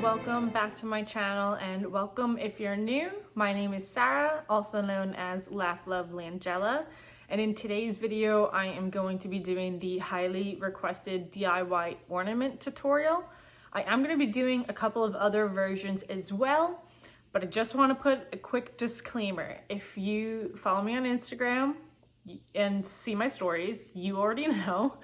welcome back to my channel, and welcome if you're new. My name is Sarah, also known as Laugh Love Langella, and in today's video I am going to be doing the highly requested DIY ornament tutorial. I am going to be doing a couple of other versions as well, but I just want to put a quick disclaimer. If you follow me on Instagram and see my stories, you already know.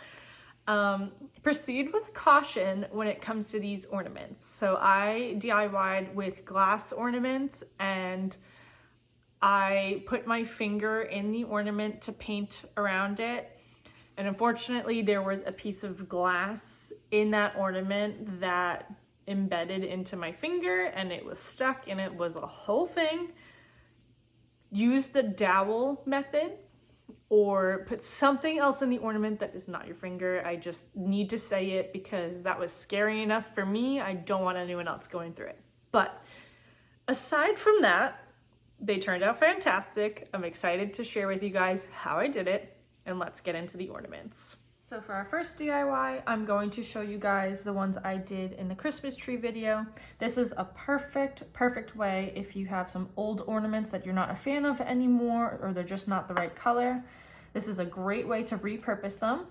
Proceed with caution when it comes to these ornaments. So I DIY'd with glass ornaments, and I put my finger in the ornament to paint around it. And unfortunately, there was a piece of glass in that ornament that embedded into my finger, and it was stuck, and it was a whole thing. Use the dowel method, or put something else in the ornament that is not your finger. I just need to say it because that was scary enough for me. I don't want anyone else going through it. But aside from that, they turned out fantastic. I'm excited to share with you guys how I did it, and let's get into the ornaments. So for our first DIY, I'm going to show you guys the ones I did in the Christmas tree video. This is a perfect way if you have some old ornaments that you're not a fan of anymore, or they're just not the right color. This is a great way to repurpose them.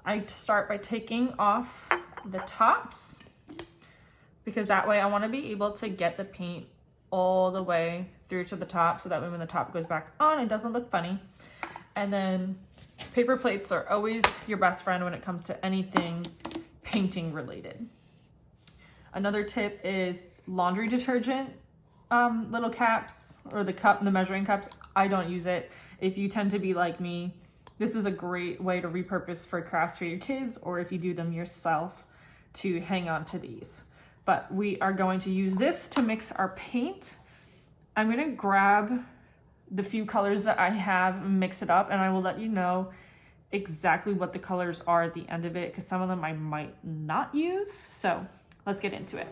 I start by taking off the tops, because that way I want to be able to get the paint all the way through to the top, so that way when the top goes back on, it doesn't look funny. And then paper plates are always your best friend when it comes to anything painting related. Another tip is laundry detergent little caps, or the measuring cups. I don't use it. If you tend to be like me, this is a great way to repurpose for crafts for your kids, or if you do them yourself, to hang on to these. But we are going to use this to mix our paint. I'm going to grab the few colors that I have and mix it up, and I will let you know exactly what the colors are at the end of it, because some of them I might not use. So let's get into it.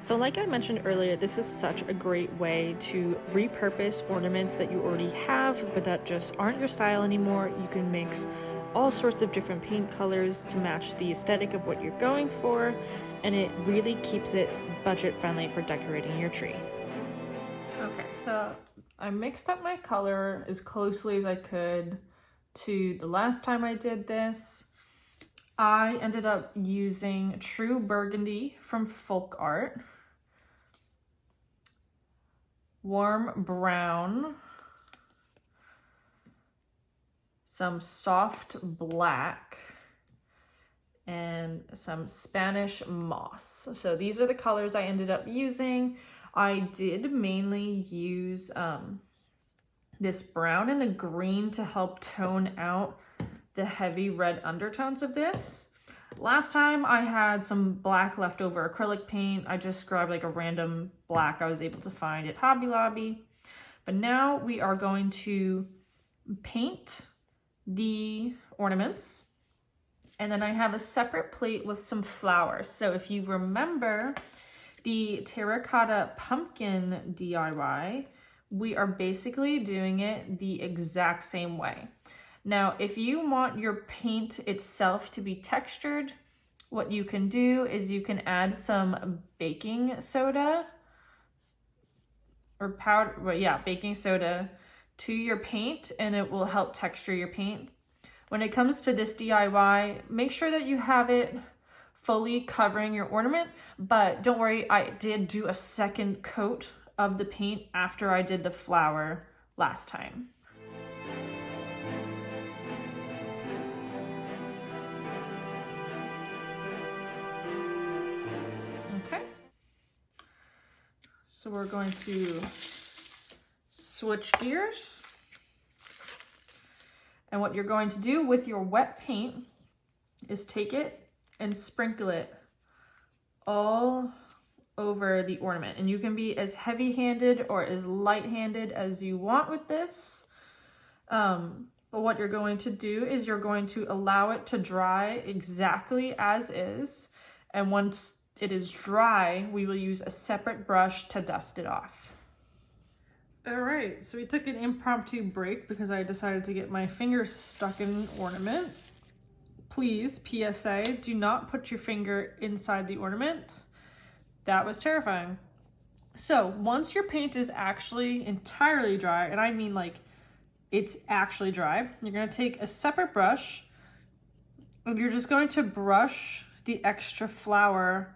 So like I mentioned earlier, this is such a great way to repurpose ornaments that you already have but that just aren't your style anymore. You can mix all sorts of different paint colors to match the aesthetic of what you're going for, and it really keeps it budget friendly for decorating your tree. Okay, so I mixed up my color as closely as I could to the last time I did this. I ended up using True Burgundy from Folk Art, warm brown, some soft black, and some Spanish moss. So these are the colors I ended up using. I did mainly use this brown and the green to help tone out the heavy red undertones of this. Last time I had some black leftover acrylic paint. I just grabbed like a random black I was able to find at Hobby Lobby. But now we are going to paint the ornaments. And then I have a separate plate with some flowers. So if you remember the terracotta pumpkin DIY, we are basically doing it the exact same way. Now, if you want your paint itself to be textured, what you can do is you can add some baking soda or powder, well, yeah, baking soda to your paint, and it will help texture your paint. When it comes to this DIY, make sure that you have it fully covering your ornament, but don't worry, I did do a second coat of the paint after I did the flower last time. Okay, so we're going to switch gears, and what you're going to do with your wet paint is take it and sprinkle it all over the ornament. And you can be as heavy-handed or as light-handed as you want with this. But what you're going to do is you're going to allow it to dry exactly as is. And once it is dry, we will use a separate brush to dust it off. All right, so we took an impromptu break because I decided to get my fingers stuck in an ornament. please, PSA, do not put your finger inside the ornament. That was terrifying. So once your paint is actually entirely dry, and I mean like it's actually dry, you're gonna take a separate brush and you're just going to brush the extra flour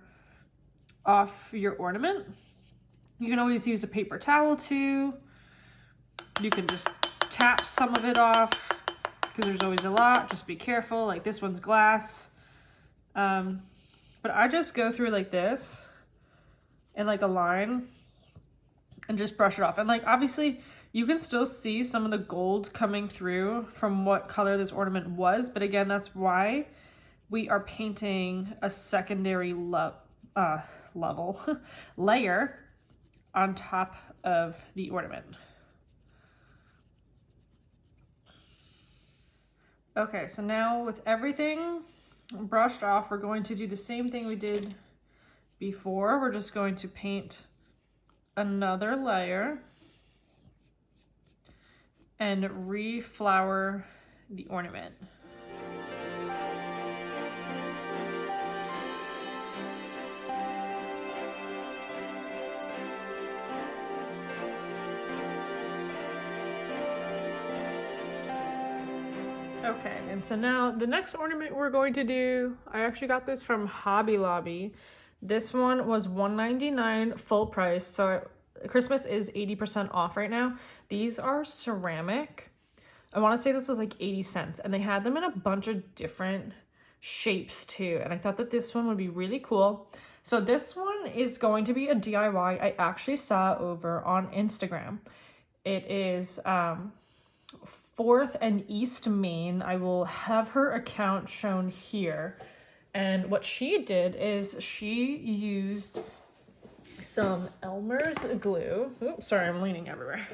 off your ornament. You can always use a paper towel too. You can just tap some of it off because there's always a lot. Just be careful, like this one's glass. But I just go through like this and like a line and just brush it off. And like obviously you can still see some of the gold coming through from what color this ornament was. But again, that's why we are painting a secondary level layer on top of the ornament. Okay, so now with everything brushed off, we're going to do the same thing we did before. We're just going to paint another layer and reflower the ornament. Okay, and so now the next ornament we're going to do, I actually got this from Hobby Lobby. This one was $1.99 full price, so Christmas is 80% off right now. These are ceramic. I want to say this was like 80 cents, and they had them in a bunch of different shapes too, and I thought that this one would be really cool. So this one is going to be a DIY I actually saw over on Instagram. It is 4th and East Main. I will have her account shown here. And what she did is she used some Elmer's glue. Oops, sorry, I'm leaning everywhere.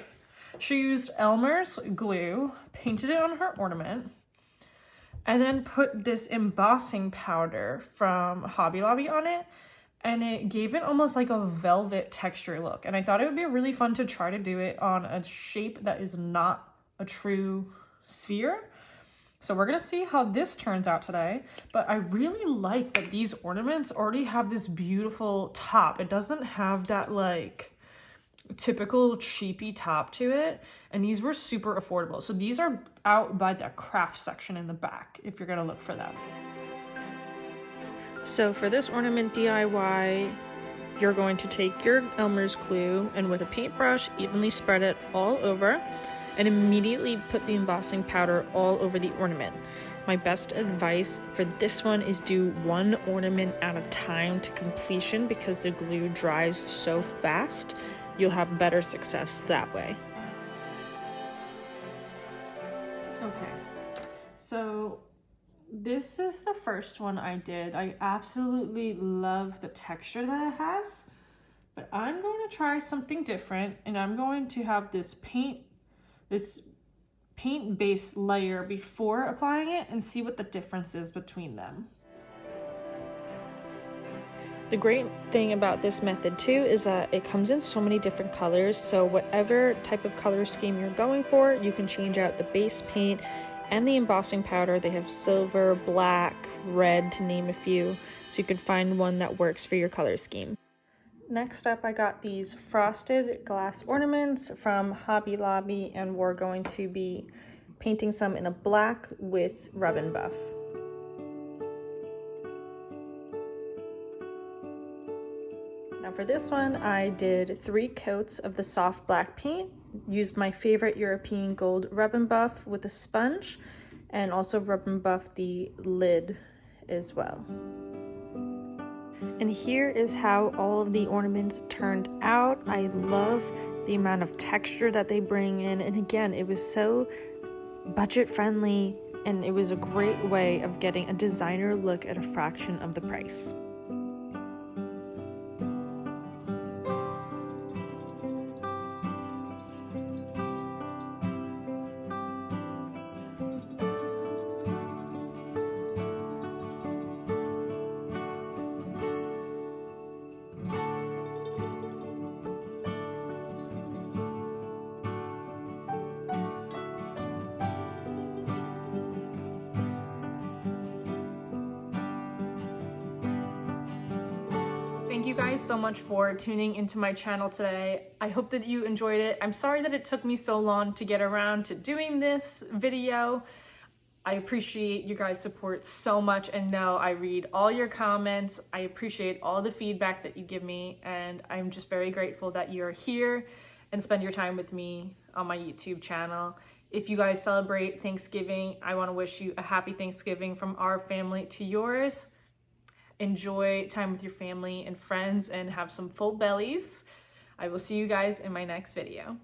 She used Elmer's glue, painted it on her ornament, and then put this embossing powder from Hobby Lobby on it, and it gave it almost like a velvet texture look. And I thought it would be really fun to try to do it on a shape that is not a true sphere. So we're gonna see how this turns out today, but I really like that these ornaments already have this beautiful top. It doesn't have that like typical cheapy top to it, and these were super affordable. So these are out by the craft section in the back if you're gonna look for them. So for this ornament DIY, you're going to take your Elmer's glue and with a paintbrush evenly spread it all over and immediately put the embossing powder all over the ornament. My best advice for this one is do one ornament at a time to completion because the glue dries so fast. You'll have better success that way. Okay, so this is the first one I did. I absolutely love the texture that it has, but I'm going to try something different, and I'm going to have this paint base layer before applying it and see what the difference is between them. The great thing about this method too is that it comes in so many different colors, so whatever type of color scheme you're going for, you can change out the base paint and the embossing powder. They have silver, black, red, to name a few, so you can find one that works for your color scheme. Next up, I got these frosted glass ornaments from Hobby Lobby, and we're going to be painting some in a black with Rub and Buff. Now for this one, I did 3 coats of the soft black paint, used my favorite European gold Rub and Buff with a sponge, and also Rub and Buff the lid as well. And here is how all of the ornaments turned out. I love the amount of texture that they bring in, and again, it was so budget friendly, and it was a great way of getting a designer look at a fraction of the price. Thank you guys so much for tuning into my channel today. I hope that you enjoyed it. I'm sorry that it took me so long to get around to doing this video. I appreciate you guys' support so much, and know I read all your comments. I appreciate all the feedback that you give me, and I'm just very grateful that you're here and spend your time with me on my YouTube channel. If you guys celebrate Thanksgiving, I want to wish you a happy Thanksgiving from our family to yours. Enjoy time with your family and friends and have some full bellies. I will see you guys in my next video.